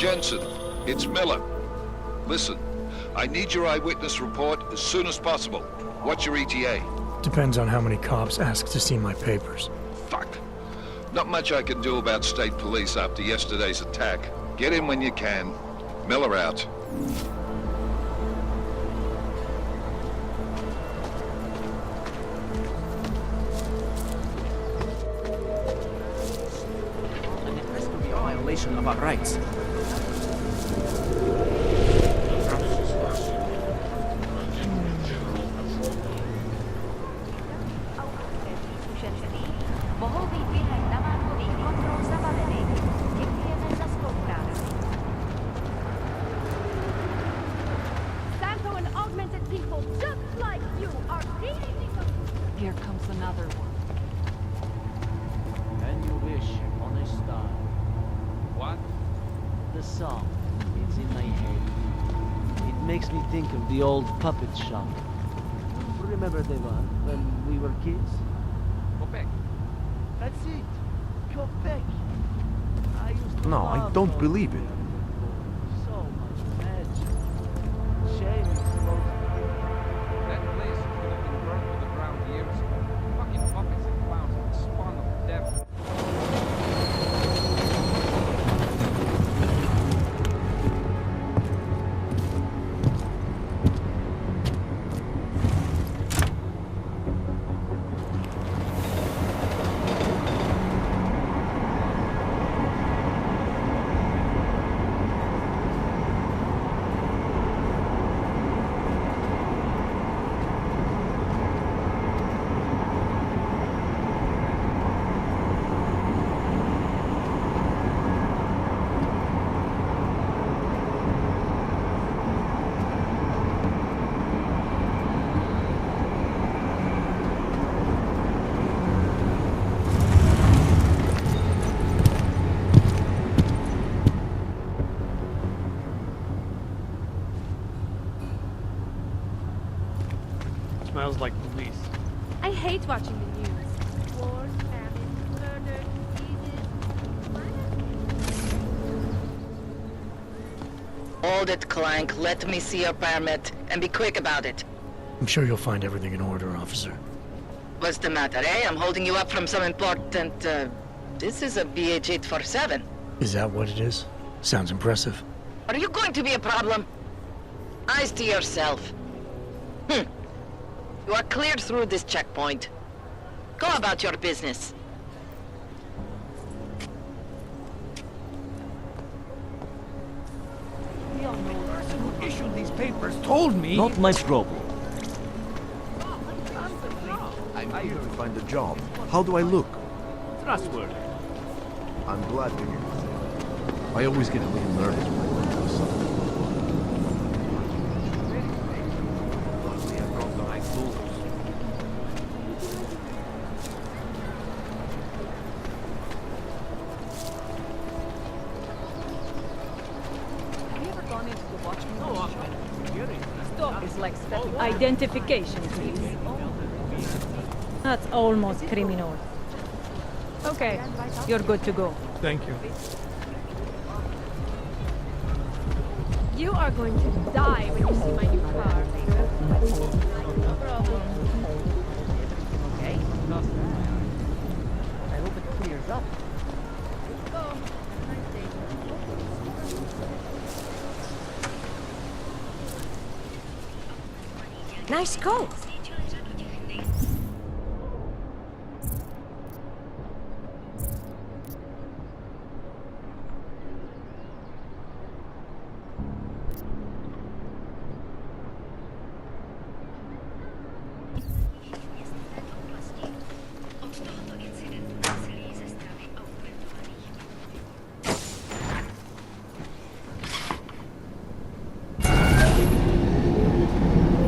Jensen, it's Miller. Listen, I need your eyewitness report as soon as possible. What's your ETA? Depends on how many cops ask to see my papers. Fuck. Not much I can do about state police after yesterday's attack. Get in when you can. Miller out. Violation of our rights. Santo and augmented people just like you are Here comes another one. Can you wish on a star? What? The song is in my head. It makes me think of the old puppet shop. Remember the one when we were kids? Quebec. That's it. Quebec. I used to No, I love don't those believe it. movies. So much magic. Shame it's closed. That place could have been burned to the ground years ago. Fucking puppets and clowns are the spawn of the devil. Smells like police. I hate watching the news. Wars, famine, murder, diseases. Hold it, Clank. Let me see your permit, and be quick about it. I'm sure you'll find everything in order, officer. What's the matter, eh? I'm holding you up from some important, This is a BH-847. Is that what it is? Sounds impressive. Are you going to be a problem? Eyes to yourself. You are cleared through this checkpoint. Go about your business. The person who issued these papers told me. Not my problem. I'm here to find a job. How do I look? Trustworthy. I'm glad to hear that. I always get a little nervous when I go to something. Luckily, I brought the right tools. Have you ever gone into the watchman? No, Stop is like identification, please. That's almost criminal. Okay, you're good to go. Thank you. You are going to die when you see my new car. No problem. Okay? I hope it clears up. Oh, Nice coat.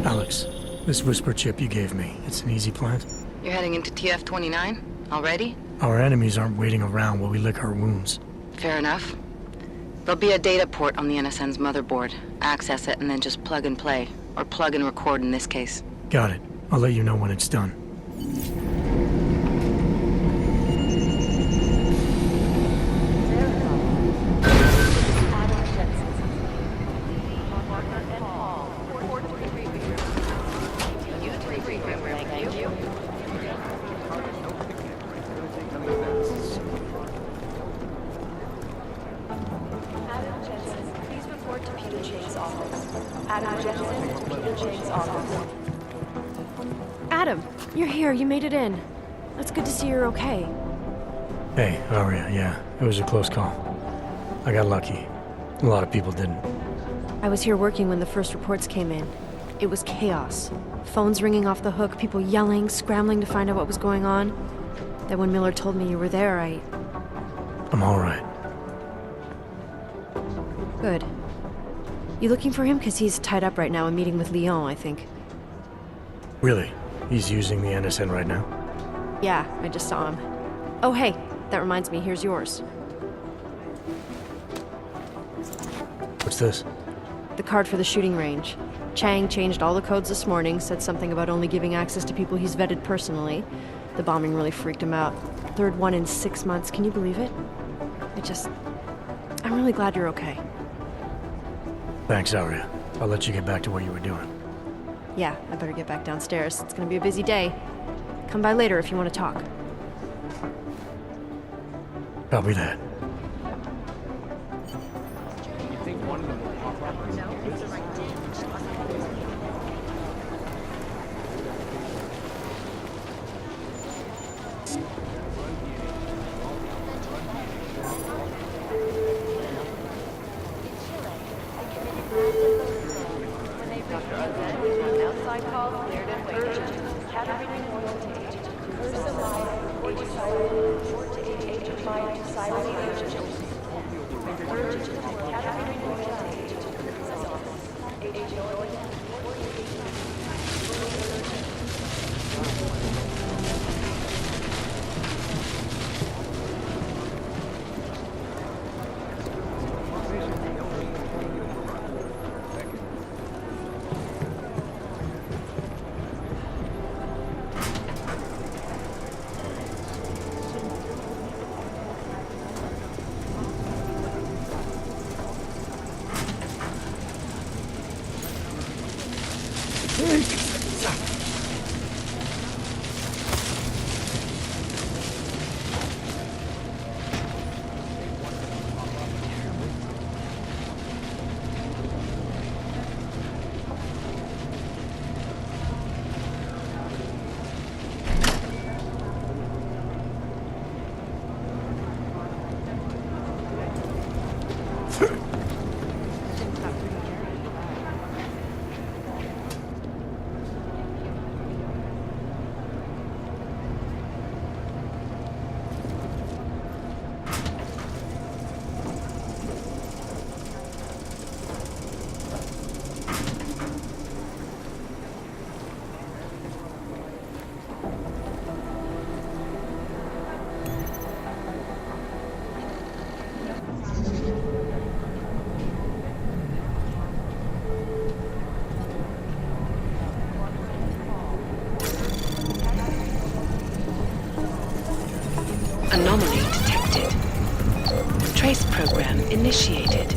Alex, this whisper chip you gave me, it's an easy plant? You're heading into TF-29? Already? Our enemies aren't waiting around while we lick our wounds. Fair enough. There'll be a data port on the NSN's motherboard. Access it and then just plug and play. Or plug and record in this case. Got it. I'll let you know when it's done. Adam, you're here. You made it in. It's good to see you're okay. Hey, Aria, yeah, it was a close call. I got lucky. A lot of people didn't. I was here working when the first reports came in. It was chaos. Phones ringing off the hook, people yelling, scrambling to find out what was going on. Then when Miller told me you were there, I'm all right. Good. You looking for him? Because he's tied up right now and meeting with Leon, I think. Really? He's using the NSN right now? Yeah, I just saw him. Oh, hey, that reminds me, here's yours. What's this? The card for the shooting range. Chang changed all the codes this morning, said something about only giving access to people he's vetted personally. The bombing really freaked him out. Third one in 6 months, can you believe it? I'm really glad you're okay. Thanks, Aria. I'll let you get back to what you were doing. Yeah, I better get back downstairs. It's gonna be a busy day. Come by later if you want to talk. Copy that. You think one of them will pop up? Anomaly detected. Trace program initiated.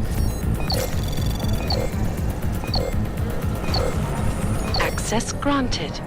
Access granted.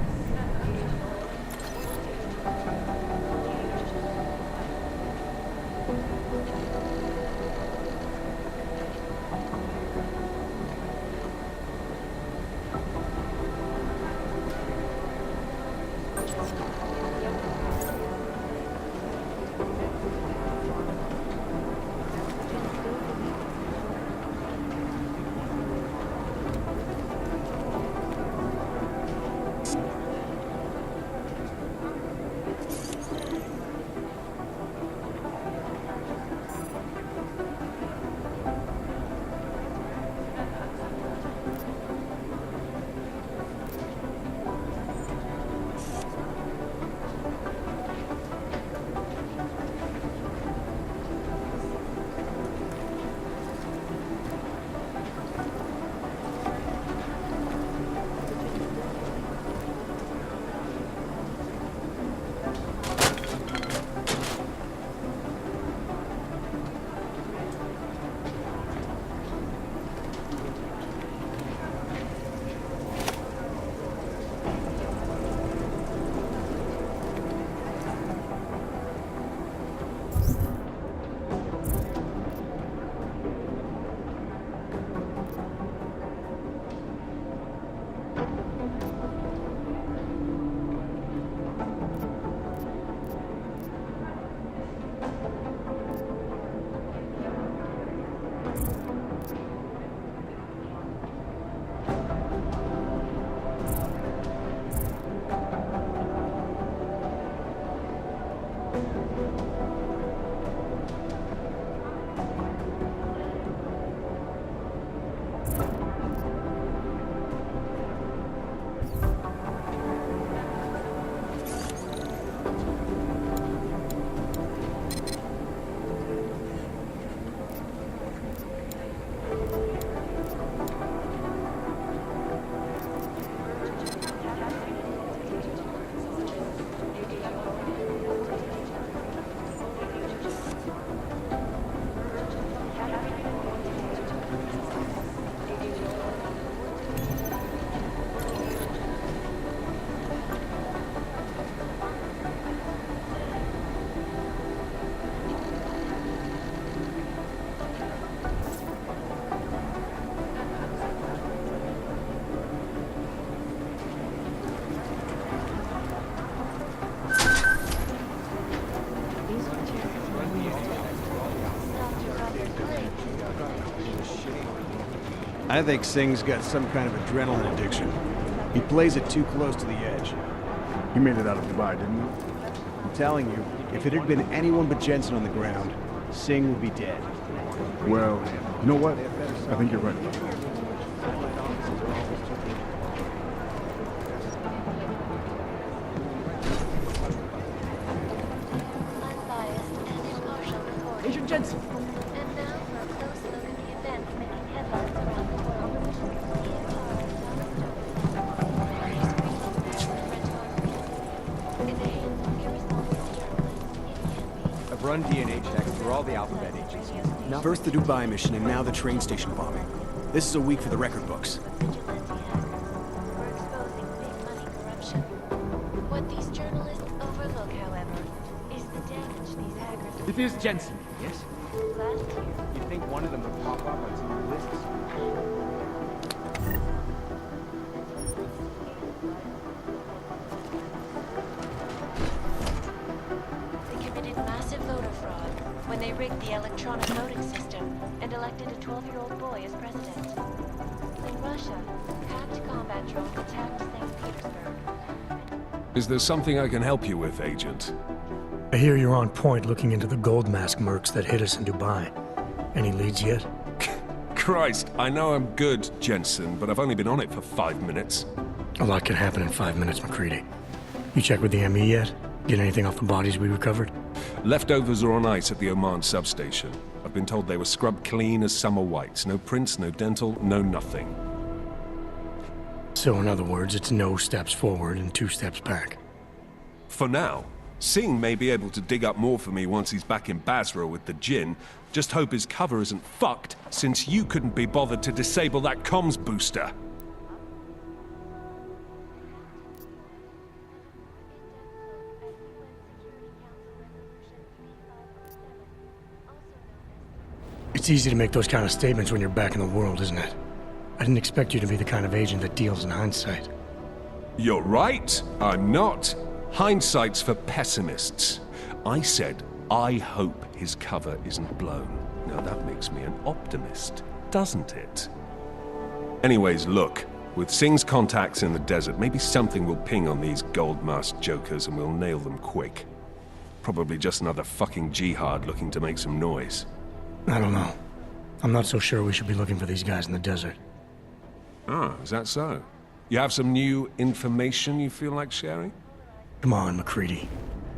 I think Singh's got some kind of adrenaline addiction. He plays it too close to the edge. You made it out of Dubai, didn't you? I'm telling you, if it had been anyone but Jensen on the ground, Singh would be dead. Well, you know what? I think you're right. Agent Jensen! And now for a close look at the events making headlines around the world. I've run DNA checks through all the alphabet agencies. First the Dubai mission and now the train station bombing. This is a week for the record books. What these journalists overlook, however, is the damage these hackers have It is Jensen, yes? last year. You'd think one of them would pop up on some of the lists. They committed massive voter fraud when they rigged the electronic voting system and elected a 12-year-old boy as president. In Russia, hacked combat drones attacked St. Petersburg. Is there something I can help you with, Agent? I hear you're on point looking into the gold mask mercs that hit us in Dubai. Any leads yet? Christ, I know I'm good, Jensen, but I've only been on it for 5 minutes. A lot can happen in 5 minutes, McCready. You check with the ME yet? Get anything off the bodies we recovered? Leftovers are on ice at the Oman substation. I've been told they were scrubbed clean as summer whites. No prints, no dental, no nothing. So in other words, it's no steps forward and 2 steps back. For now. Singh may be able to dig up more for me once he's back in Basra with the Jinn. Just hope his cover isn't fucked, since you couldn't be bothered to disable that comms booster. It's easy to make those kind of statements when you're back in the world, isn't it? I didn't expect you to be the kind of agent that deals in hindsight. You're right, I'm not. Hindsight's for pessimists. I said, I hope his cover isn't blown. Now that makes me an optimist, doesn't it? Anyways, look, with Singh's contacts in the desert, maybe something will ping on these gold-masked jokers and we'll nail them quick. Probably just another fucking jihad looking to make some noise. I don't know. I'm not so sure we should be looking for these guys in the desert. Ah, is that so? You have some new information you feel like sharing? Come on, McCready.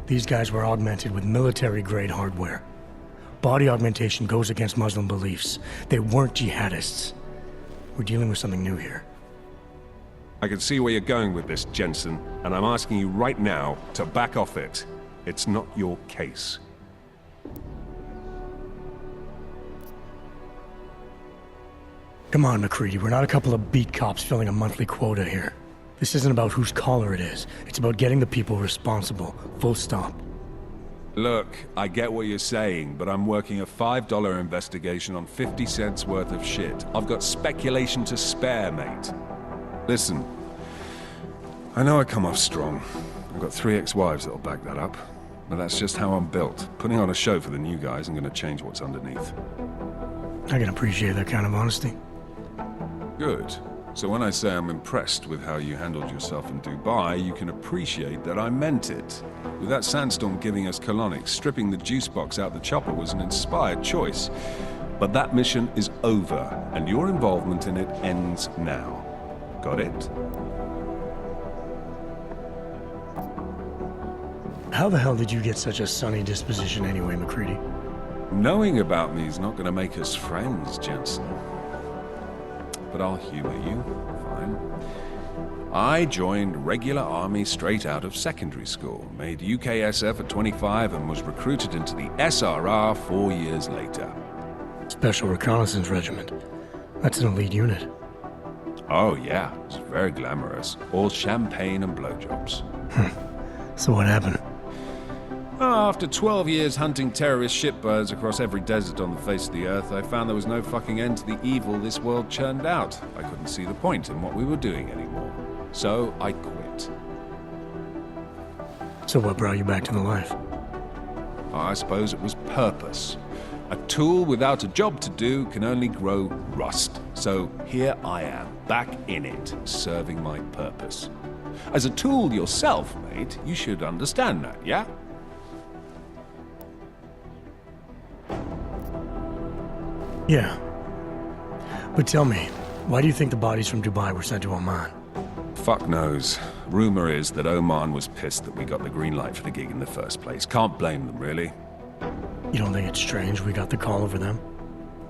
These guys were augmented with military-grade hardware. Body augmentation goes against Muslim beliefs. They weren't jihadists. We're dealing with something new here. I can see where you're going with this, Jensen, and I'm asking you right now to back off it. It's not your case. Come on, McCready. We're not a couple of beat cops filling a monthly quota here. This isn't about whose collar it is. It's about getting the people responsible. Full stop. Look, I get what you're saying, but I'm working a $5 investigation on 50 cents worth of shit. I've got speculation to spare, mate. Listen, I know I come off strong. I've got 3 ex-wives that'll back that up. But that's just how I'm built. Putting on a show for the new guys and gonna change what's underneath. I can appreciate that kind of honesty. Good. So when I say I'm impressed with how you handled yourself in Dubai, you can appreciate that I meant it. With that sandstorm giving us colonics, stripping the juice box out the chopper was an inspired choice. But that mission is over, and your involvement in it ends now. Got it? How the hell did you get such a sunny disposition anyway, McCready? Knowing about me is not going to make us friends, Jensen. But I'll humor you. Fine. I joined regular army straight out of secondary school, made UKSF at 25 and was recruited into the SRR 4 years later. Special Reconnaissance Regiment. That's an elite unit. Oh yeah, it's very glamorous. All champagne and blowjobs. So what happened? After 12 years hunting terrorist shitbirds across every desert on the face of the earth, I found there was no fucking end to the evil this world churned out. I couldn't see the point in what we were doing anymore. So I quit. So what brought you back to the life? I suppose it was purpose. A tool without a job to do can only grow rust. So here I am, back in it, serving my purpose. As a tool yourself, mate, you should understand that, yeah? Yeah. But tell me, why do you think the bodies from Dubai were sent to Oman? Fuck knows. Rumor is that Oman was pissed that we got the green light for the gig in the first place. Can't blame them, really. You don't think it's strange we got the call over them?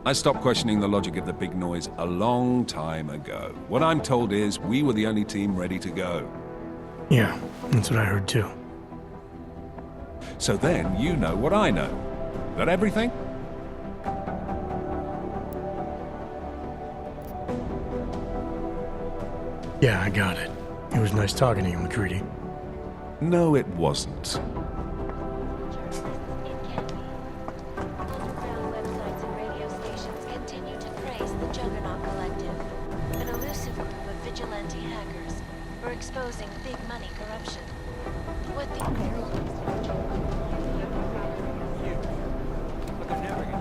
I stopped questioning the logic of the big noise a long time ago. What I'm told is we were the only team ready to go. Yeah, that's what I heard too. So then you know what I know. That everything? Yeah, I got it. It was nice talking to you, McCready. No, it wasn't. Underground websites and radio stations continue to praise the Juggernaut Collective, an elusive group of vigilante hackers who are exposing big money corruption. What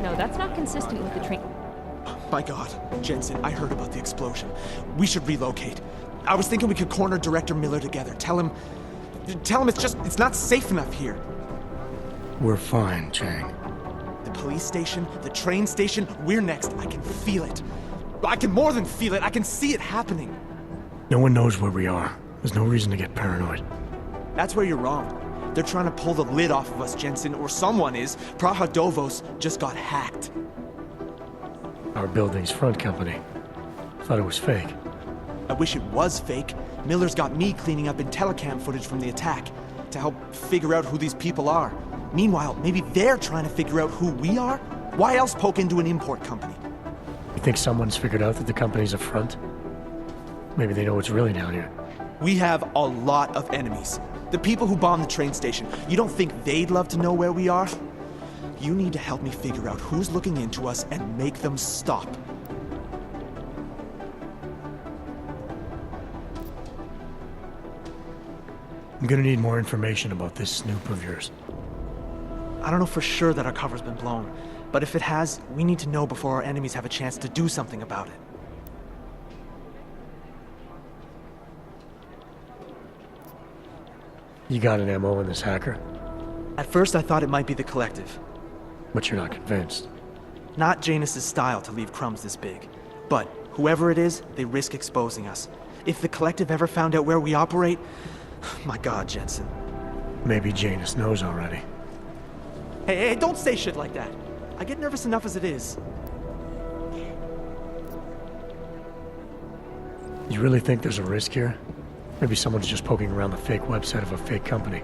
No, that's not consistent with the train. My God, Jensen, I heard about the explosion. We should relocate. I was thinking we could corner Director Miller together. Tell him it's not safe enough here. We're fine, Chang. The police station, the train station, we're next. I can feel it. I can more than feel it. I can see it happening. No one knows where we are. There's no reason to get paranoid. That's where you're wrong. They're trying to pull the lid off of us, Jensen, or someone is. Praha Dovos just got hacked. Our building's front company. Thought it was fake. I wish it was fake. Miller's got me cleaning up IntelliCam footage from the attack to help figure out who these people are. Meanwhile, maybe they're trying to figure out who we are? Why else poke into an import company? You think someone's figured out that the company's a front? Maybe they know what's really down here. We have a lot of enemies. The people who bombed the train station. You don't think they'd love to know where we are? You need to help me figure out who's looking into us and make them stop. I'm gonna need more information about this snoop of yours. I don't know for sure that our cover's been blown, but if it has, we need to know before our enemies have a chance to do something about it. You got an MO in this hacker? At first I thought it might be the Collective. But you're not convinced? Not Janus's style to leave crumbs this big. But whoever it is, they risk exposing us. If the Collective ever found out where we operate... My God, Jensen. Maybe Janus knows already. Hey, don't say shit like that. I get nervous enough as it is. You really think there's a risk here? Maybe someone's just poking around the fake website of a fake company.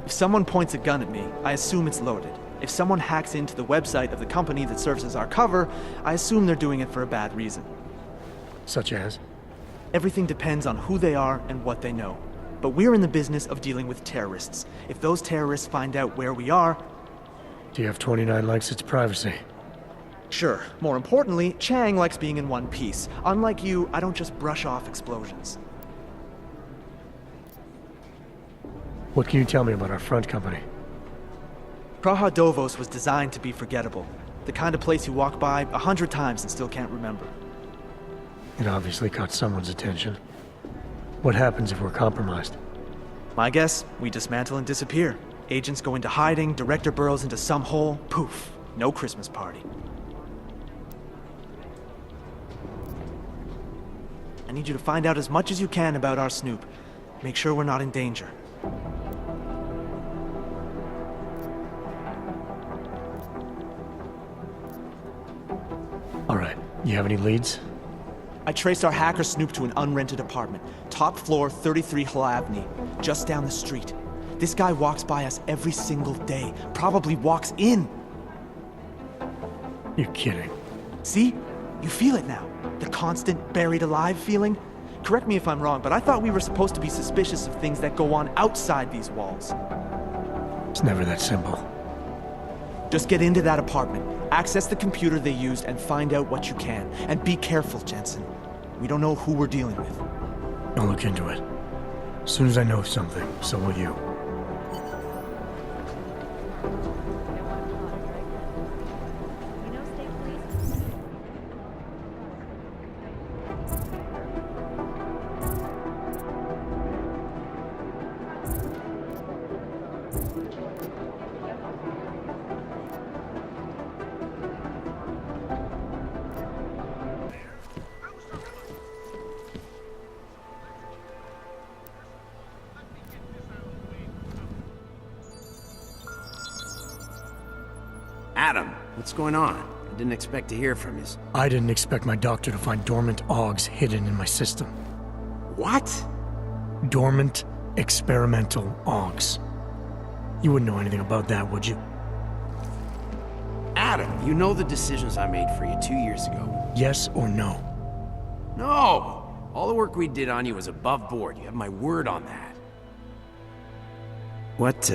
If someone points a gun at me, I assume it's loaded. If someone hacks into the website of the company that serves as our cover, I assume they're doing it for a bad reason. Such as? Everything depends on who they are and what they know. But we're in the business of dealing with terrorists. If those terrorists find out where we are... Do you have 29 likes its privacy? Sure. More importantly, Chang likes being in one piece. Unlike you, I don't just brush off explosions. What can you tell me about our front company? Praha Dovos was designed to be forgettable. The kind of place you walk by 100 times and still can't remember. It obviously caught someone's attention. What happens if we're compromised? My guess, we dismantle and disappear. Agents go into hiding, Director burrows into some hole, poof, no Christmas party. I need you to find out as much as you can about our Snoop. Make sure we're not in danger. All right, you have any leads? I traced our hacker Snoop to an unrented apartment. Top floor, 33 Halavni, just down the street. This guy walks by us every single day. Probably walks in. You're kidding. See? You feel it now. The constant buried alive feeling. Correct me if I'm wrong, but I thought we were supposed to be suspicious of things that go on outside these walls. It's never that simple. Just get into that apartment, access the computer they used, and find out what you can. And be careful, Jensen. We don't know who we're dealing with. I'll look into it. As soon as I know something, so will you. Adam, what's going on? I didn't expect to hear from you. I didn't expect my doctor to find dormant AUGs hidden in my system. What? Dormant experimental AUGs. You wouldn't know anything about that, would you? Adam, you know the decisions I made for you 2 years ago. Yes or no? No! All the work we did on you was above board. You have my word on that. What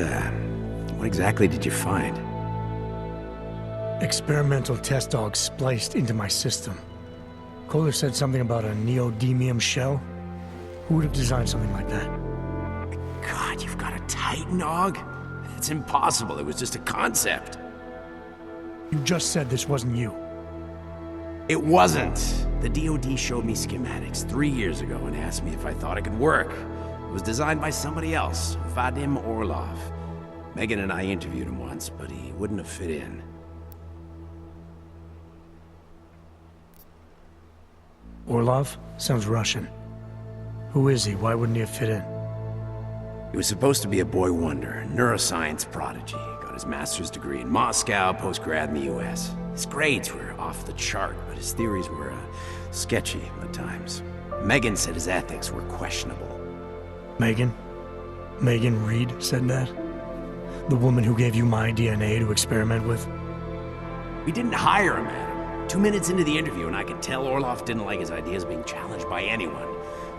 exactly did you find? Experimental test AUGs spliced into my system. Kohler said something about a neodymium shell. Who would have designed something like that? God, you've got a Titan AUG? It's impossible. It was just a concept. You just said this wasn't you. It wasn't. The DoD showed me schematics 3 years ago and asked me if I thought it could work. It was designed by somebody else, Vadim Orlov. Megan and I interviewed him once, but he wouldn't have fit in. Orlov? Sounds Russian. Who is he? Why wouldn't he have fit in? He was supposed to be a boy wonder, a neuroscience prodigy. Got his master's degree in Moscow, post-grad in the US. His grades were off the chart, but his theories were sketchy at times. Megan said his ethics were questionable. Megan? Megan Reed said that? The woman who gave you my DNA to experiment with? We didn't hire him, Adam. 2 minutes into the interview, and I could tell Orlov didn't like his ideas being challenged by anyone.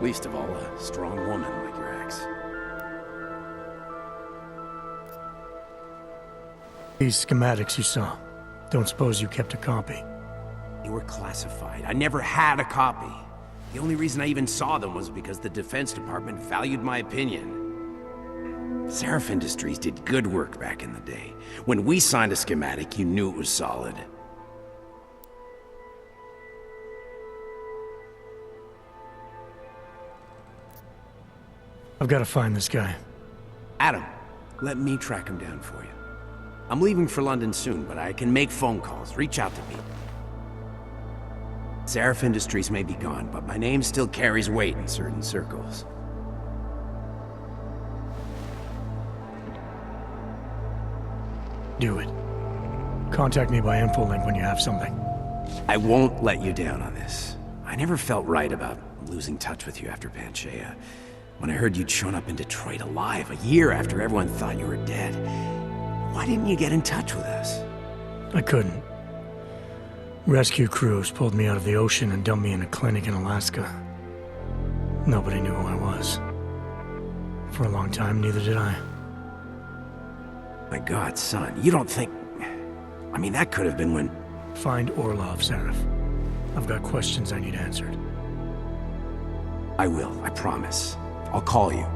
Least of all, a strong woman like your ex. These schematics you saw, don't suppose you kept a copy? They were classified. I never had a copy. The only reason I even saw them was because the Defense Department valued my opinion. SARIF Industries did good work back in the day. When we signed a schematic, you knew it was solid. I've got to find this guy. Adam, let me track him down for you. I'm leaving for London soon, but I can make phone calls. Reach out to me. SARIF Industries may be gone, but my name still carries weight in certain circles. Do it. Contact me by info-link when you have something. I won't let you down on this. I never felt right about losing touch with you after Panchea. When I heard you'd shown up in Detroit alive a year after everyone thought you were dead. Why didn't you get in touch with us? I couldn't. Rescue crews pulled me out of the ocean and dumped me in a clinic in Alaska. Nobody knew who I was. For a long time, neither did I. My God, son, you don't think... I mean, that could have been when... Find Orlov, SARIF. I've got questions I need answered. I will, I promise. I'll call you.